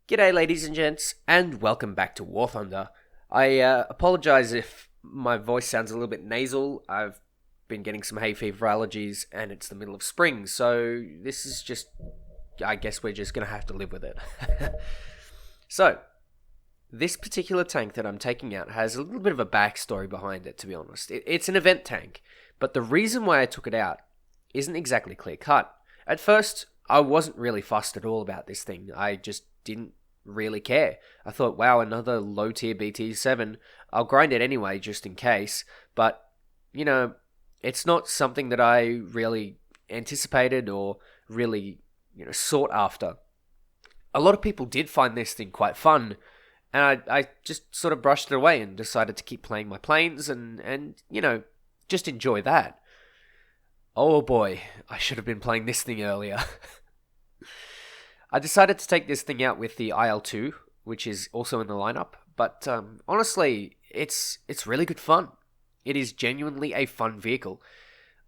G'day, ladies and gents, and welcome back to War Thunder. I apologize if my voice sounds a little bit nasal. I've been getting some hay fever allergies, and it's the middle of spring, so this is just. I guess we're just gonna have to live with it. So, this particular tank that I'm taking out has a little bit of a backstory behind it, to be honest. It's an event tank, but the reason why I took it out isn't exactly clear cut. At first, I wasn't really fussed at all about this thing. I just didn't really care. I thought, wow, another low tier BT7. I'll grind it anyway, just in case. But, it's not something that I really anticipated or really, sought after. A lot of people did find this thing quite fun, and I just sort of brushed it away and decided to keep playing my planes and just enjoy that. Oh boy, I should have been playing this thing earlier. I decided to take this thing out with the IL-2, which is also in the lineup, but honestly, it's really good fun. It is genuinely a fun vehicle.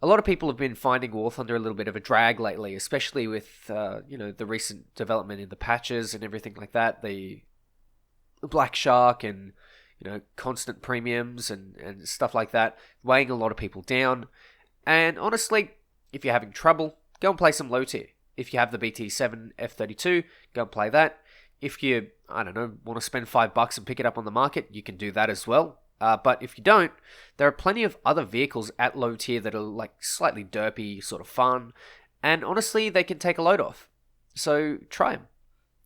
A lot of people have been finding War Thunder a little bit of a drag lately, especially with the recent development in the patches and everything like that. The Black Shark and constant premiums and stuff like that, weighing a lot of people down. And honestly, if you're having trouble, go and play some low tier. If you have the BT7 F32, go and play that. If you, want to spend $5 and pick it up on the market, you can do that as well. But if you don't, there are plenty of other vehicles at low tier that are like slightly derpy, sort of fun, and honestly, they can take a load off. So try them.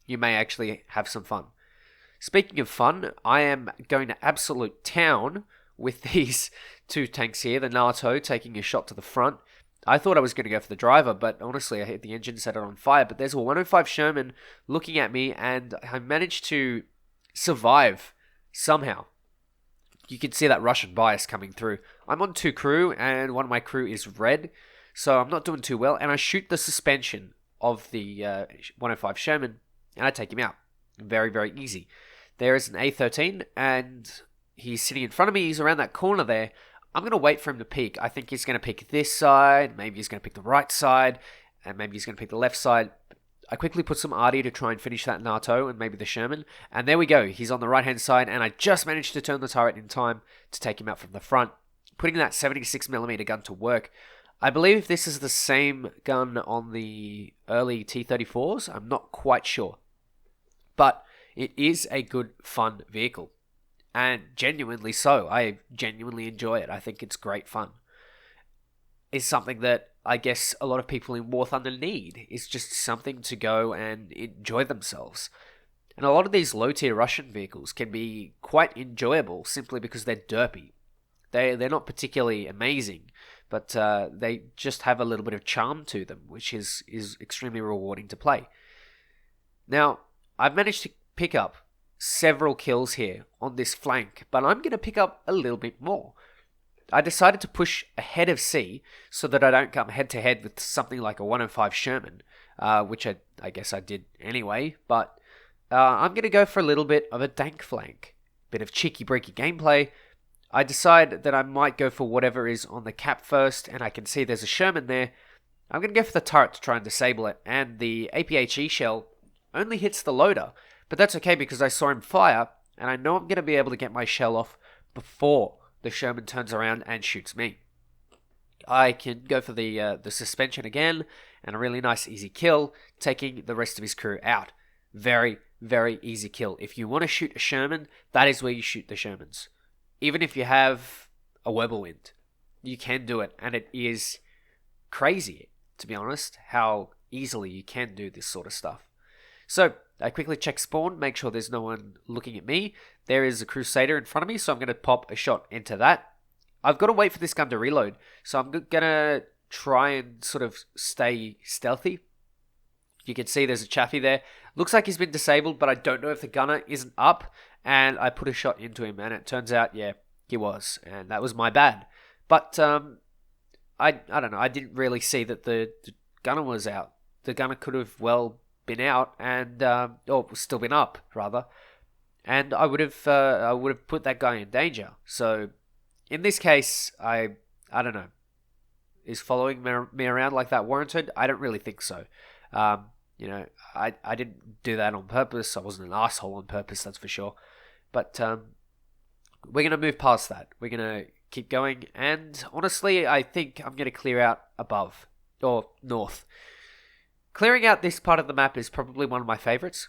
You may actually have some fun. Speaking of fun, I am going to absolute town with these two tanks here. The NATO taking a shot to the front. I thought I was going to go for the driver, but honestly, I hit the engine, set it on fire. But there's a 105 Sherman looking at me, and I managed to survive somehow. You can see that Russian bias coming through. I'm on 2 crew, and one of my crew is red, so I'm not doing too well. And I shoot the suspension of the 105 Sherman, and I take him out. Very, very easy. There is an A13, and he's sitting in front of me. He's around that corner there. I'm going to wait for him to peek. I think he's going to pick this side. Maybe he's going to pick the right side. And maybe he's going to pick the left side. I quickly put some RD to try and finish that NATO and maybe the Sherman. And there we go. He's on the right-hand side. And I just managed to turn the turret in time to take him out from the front. Putting that 76mm gun to work. I believe this is the same gun on the early T-34s. I'm not quite sure. But it is a good, fun vehicle. And genuinely so. I genuinely enjoy it. I think it's great fun. It's something that I guess a lot of people in War Thunder need. It's just something to go and enjoy themselves. And a lot of these low-tier Russian vehicles can be quite enjoyable simply because they're derpy. They're not particularly amazing, but they just have a little bit of charm to them, which is extremely rewarding to play. Now, I've managed to pick up several kills here on this flank, but I'm going to pick up a little bit more. I decided to push ahead of C so that I don't come head to head with something like a 105 Sherman, which I guess I did anyway, but I'm going to go for a little bit of a dank flank. Bit of cheeky breeky gameplay. I decide that I might go for whatever is on the cap first, and I can see there's a Sherman there. I'm going to go for the turret to try and disable it, and the APHE shell only hits the loader. But that's okay because I saw him fire, and I know I'm going to be able to get my shell off before the Sherman turns around and shoots me. I can go for the suspension again, and a really nice easy kill, taking the rest of his crew out. Very, very easy kill. If you want to shoot a Sherman, that is where you shoot the Shermans. Even if you have a Weberwind, you can do it, and it is crazy, to be honest, how easily you can do this sort of stuff. So, I quickly check spawn, make sure there's no one looking at me. There is a Crusader in front of me, so I'm going to pop a shot into that. I've got to wait for this gun to reload, so I'm going to try and sort of stay stealthy. You can see there's a Chaffee there. Looks like he's been disabled, but I don't know if the gunner isn't up, and I put a shot into him, and it turns out, yeah, he was, and that was my bad. But, I don't know, I didn't really see that the gunner was out. The gunner could have, been out and still been up rather, and I would have put that guy in danger. So in this case, I don't know, is following me around like that warranted? I don't really think so. I didn't do that on purpose. I wasn't an asshole on purpose, that's for sure. But we're going to move past that. We're going to keep going. And honestly, I think I'm going to clear out above, or north. Clearing out this part of the map is probably one of my favorites.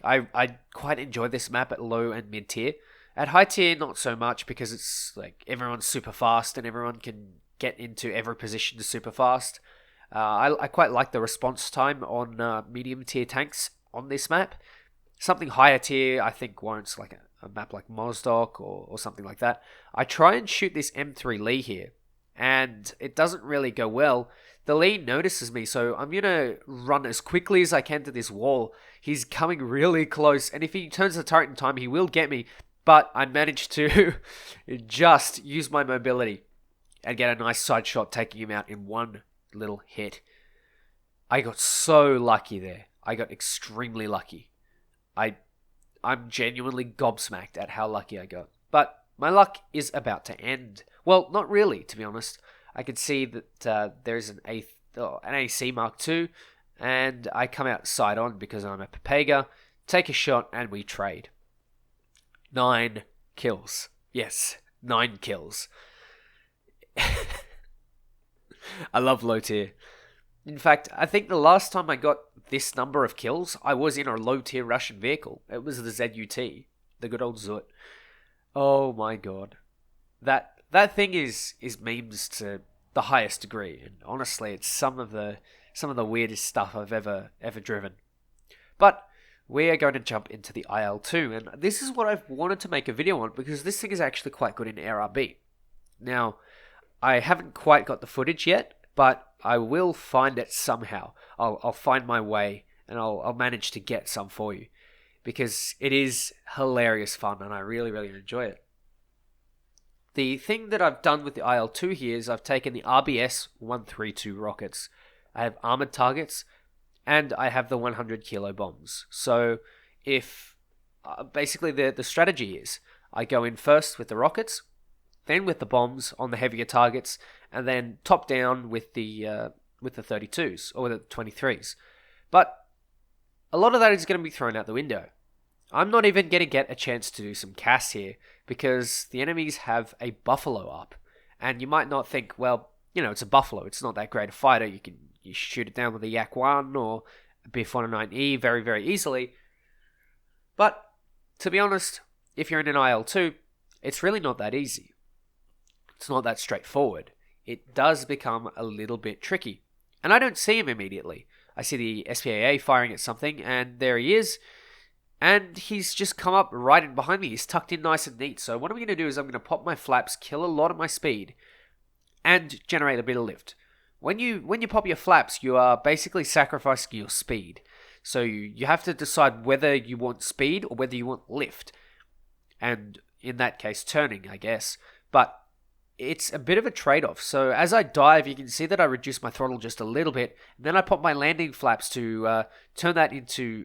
I quite enjoy this map at low and mid tier. At high tier, not so much, because it's like everyone's super fast and everyone can get into every position super fast. I quite like the response time on medium tier tanks on this map. Something higher tier, I think, warrants like a map like Mozdok or something like that. I try and shoot this M3 Lee here, and it doesn't really go well. The Lee notices me, so I'm going to run as quickly as I can to this wall. He's coming really close, and if he turns the turret in time, he will get me. But I managed to just use my mobility and get a nice side shot, taking him out in one little hit. I got so lucky there. I got extremely lucky. I'm genuinely gobsmacked at how lucky I got. But my luck is about to end. Well, not really, to be honest. I can see that there's an AC Mark II, and I come out side on because I'm a Pepega, take a shot, and we trade. 9 kills. Yes, 9 kills. I love low tier. In fact, I think the last time I got this number of kills, I was in a low tier Russian vehicle. It was the ZUT, the good old Zut. Oh my god. That thing is memes to the highest degree, and honestly, it's some of the weirdest stuff I've ever driven. But we are going to jump into the IL-2, and this is what I've wanted to make a video on because this thing is actually quite good in ARB. Now, I haven't quite got the footage yet, but I will find it somehow. I'll find my way, and I'll manage to get some for you because it is hilarious fun, and I really, really enjoy it. The thing that I've done with the IL-2 here is I've taken the RBS 132 rockets. I have armored targets, and I have the 100 kilo bombs. So if basically the strategy is I go in first with the rockets, then with the bombs on the heavier targets, and then top down with the 32s or the 23s. But a lot of that is going to be thrown out the window. I'm not even going to get a chance to do some casts here because the enemies have a buffalo up, and you might not think, well, it's a buffalo. It's not that great a fighter. You shoot it down with a Yak 1 or a Biff 109E very, very easily. But to be honest, if you're in an IL-2, it's really not that easy. It's not that straightforward. It does become a little bit tricky. And I don't see him immediately. I see the SPAA firing at something, and there he is. And he's just come up right in behind me. He's tucked in nice and neat. So what I'm going to do is I'm going to pop my flaps, kill a lot of my speed, and generate a bit of lift. When you pop your flaps, you are basically sacrificing your speed. So you have to decide whether you want speed or whether you want lift. And in that case, turning, I guess. But it's a bit of a trade-off. So as I dive, you can see that I reduce my throttle just a little bit. And then I pop my landing flaps to turn that into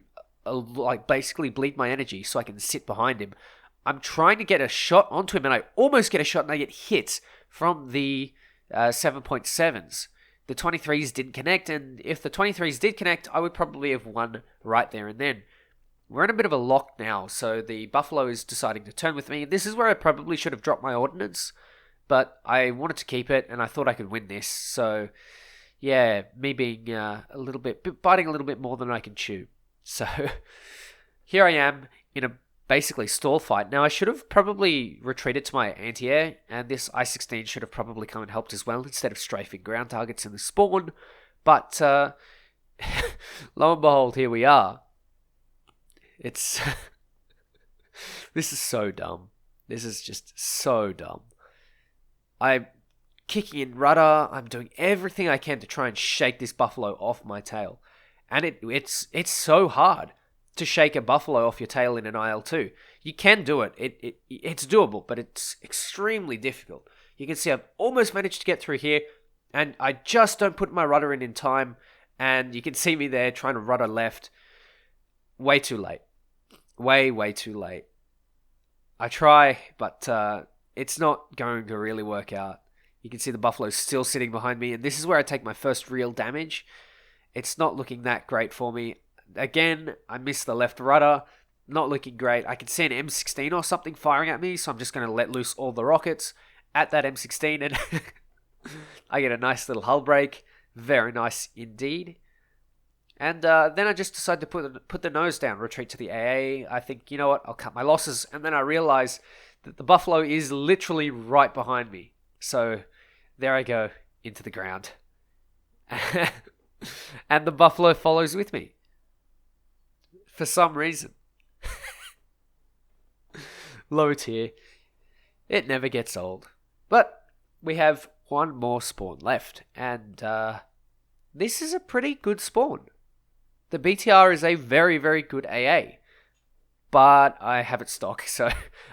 basically bleed my energy so I can sit behind him. I'm trying to get a shot onto him, and I almost get a shot, and I get hit from the 7.7s. The 23s didn't connect, and if the 23s did connect, I would probably have won right there and then. We're in a bit of a lock now, so the Buffalo is deciding to turn with me. This is where I probably should have dropped my ordnance, but I wanted to keep it, and I thought I could win this. So, yeah, me being biting a little bit more than I can chew. So, here I am in a basically stall fight. Now, I should have probably retreated to my anti-air, and this I-16 should have probably come and helped as well, instead of strafing ground targets in the spawn. But, lo and behold, here we are. It's... This is so dumb. This is just so dumb. I'm kicking in rudder. I'm doing everything I can to try and shake this Buffalo off my tail. And it's so hard to shake a Buffalo off your tail in an IL-2. You can do it. It's doable, but it's extremely difficult. You can see I've almost managed to get through here, and I just don't put my rudder in time, and you can see me there trying to rudder left. Way too late. Way too late. I try, but it's not going to really work out. You can see the Buffalo's still sitting behind me, and this is where I take my first real damage. It's not looking that great for me. again, I missed the left rudder. Not looking great. I can see an M16 or something firing at me, so I'm just going to let loose all the rockets at that M16, and I get a nice little hull break. Very nice indeed. And then I just decide to put the nose down, retreat to the AA. I think, you know what, I'll cut my losses. And then I realize that the Buffalo is literally right behind me. So there I go, into the ground. And the Buffalo follows with me. For some reason. Low tier. It never gets old. But we have one more spawn left. And this is a pretty good spawn. The BTR is a very, very good AA. But I have it stock, so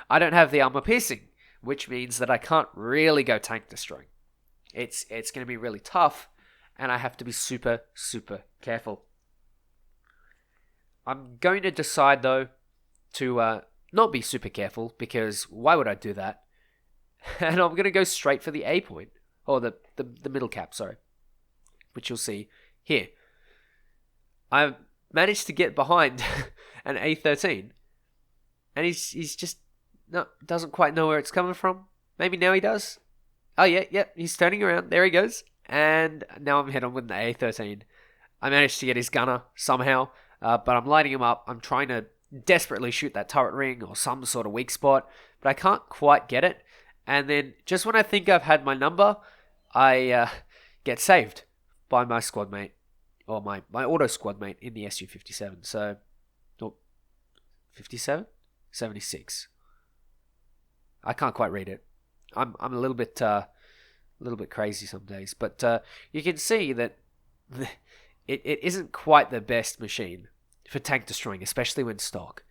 I don't have the armor piercing, which means that I can't really go tank destroying. It's going to be really tough, and I have to be super, super careful. I'm going to decide, though, to not be super careful, because why would I do that? And I'm going to go straight for the A point, or the middle cap, sorry, which you'll see here. I've managed to get behind an A13, and he's just doesn't quite know where it's coming from. Maybe now he does. Oh yeah, he's turning around. There he goes, and now I'm head on with the A13. I managed to get his gunner somehow, but I'm lighting him up. I'm trying to desperately shoot that turret ring or some sort of weak spot, but I can't quite get it. And then just when I think I've had my number, I get saved by my squad mate, or my auto squad mate in the SU-57. So, 57? 76. I can't quite read it. I'm a little bit crazy some days, but you can see that it isn't quite the best machine for tank destroying, especially when stock.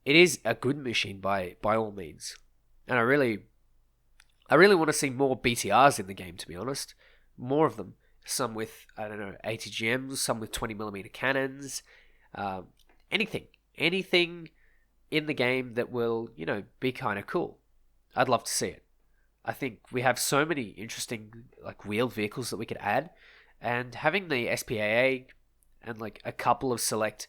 It is a good machine by all means, and I really want to see more BTRs in the game, to be honest. More of them. Some with, I don't know, ATGMs, some with 20mm cannons. Anything in the game that will, be kind of cool. I'd love to see it. I think we have so many interesting, wheeled vehicles that we could add. And having the SPAA and, a couple of select,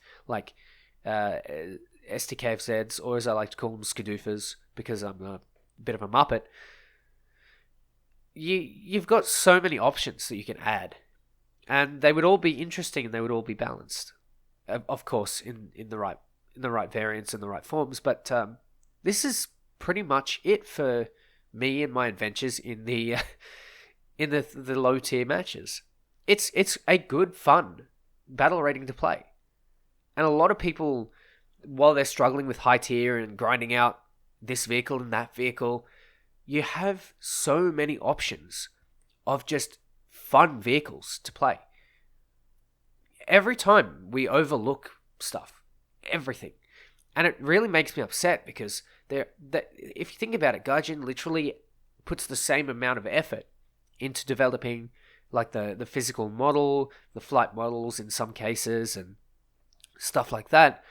STKFZs, or as I like to call them, Skadoofers, because I'm a bit of a muppet. You've got so many options that you can add, and they would all be interesting and they would all be balanced, of course, in the right variants and the right forms. But this is pretty much it for me and my adventures in the low tier matches. It's a good fun battle rating to play, and a lot of people, while they're struggling with high tier and grinding out this vehicle and that vehicle, you have so many options of just fun vehicles to play. Every time we overlook stuff, everything. And it really makes me upset because if you think about it, Gaijin literally puts the same amount of effort into developing the physical model, the flight models in some cases, and stuff like that,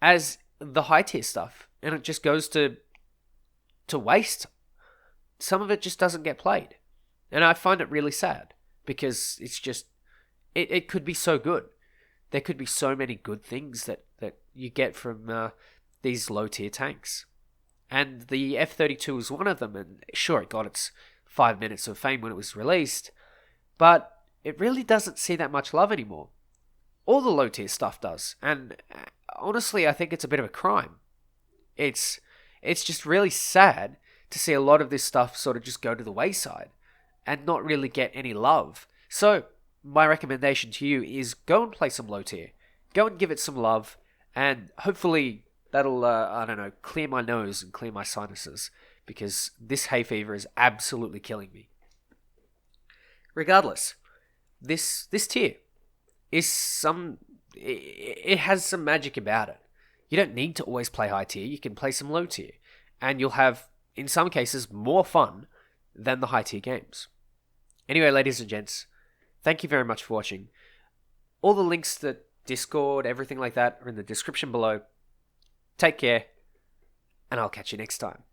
as the high tier stuff. And it just goes to waste. Some of it just doesn't get played. And I find it really sad because it's just, it could be so good. There could be so many good things that you get from these low tier tanks. And the F-32 was one of them, and sure, it got its 5 minutes of fame when it was released, but it really doesn't see that much love anymore. All the low tier stuff does, and honestly, I think it's a bit of a crime. It's just really sad to see a lot of this stuff sort of just go to the wayside and not really get any love. So, my recommendation to you is go and play some low tier. Go and give it some love, and hopefully that'll, clear my nose and clear my sinuses, because this hay fever is absolutely killing me. Regardless, this tier is it has some magic about it. You don't need to always play high tier, you can play some low tier, and you'll have, in some cases, more fun than the high tier games. Anyway, ladies and gents, thank you very much for watching. All the links to Discord, everything like that, are in the description below. Take care, and I'll catch you next time.